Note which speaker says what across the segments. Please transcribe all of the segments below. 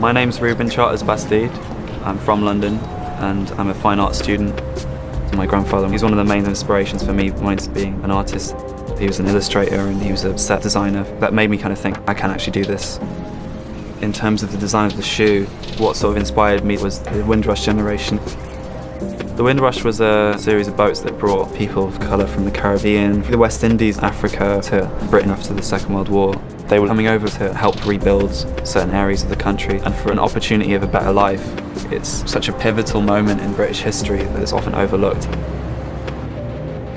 Speaker 1: My name's Reuben, charters Bastide. I'm from London and I'm a fine art student. My grandfather, he's one of the main inspirations for me wanting to be an artist. He was an illustrator and he was a set designer. That made me kind of think, I can actually do this. In terms of the design of the shoe, what sort of inspired me was the Windrush generation. The Windrush was a series of boats that brought people of colour from the Caribbean, the West Indies, Africa to Britain after the Second World War. They were coming over to help rebuild certain areas of the country and for an opportunity of a better life. It's such a pivotal moment in British history that is often overlooked.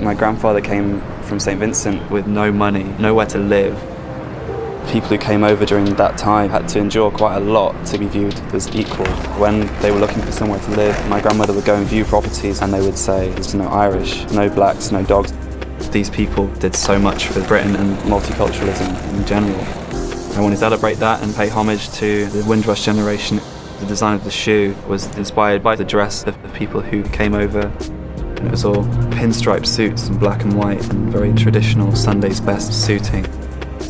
Speaker 1: My grandfather came from St. Vincent with no money, nowhere to live. People who came over during that time had to endure quite a lot to be viewed as equal. When they were looking for somewhere to live, my grandmother would go and view properties and they would say, there's no Irish, no blacks, no dogs. These people did so much for Britain and multiculturalism in general. I want to celebrate that and pay homage to the Windrush generation. The design of the shoe was inspired by the dress of the people who came over. And it was all pinstripe suits in black and white and very traditional Sunday's best suiting.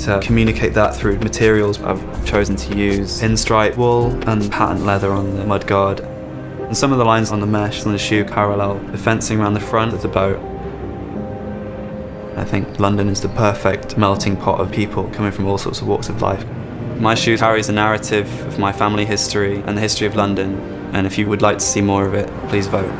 Speaker 1: To communicate that through materials, I've chosen to use pinstripe wool and patent leather on the mudguard. And some of the lines on the mesh on the shoe parallel the fencing around the front of the boat. I think London is the perfect melting pot of people coming from all sorts of walks of life. My shoe carries a narrative of my family history and the history of London, and if you would like to see more of it, please vote.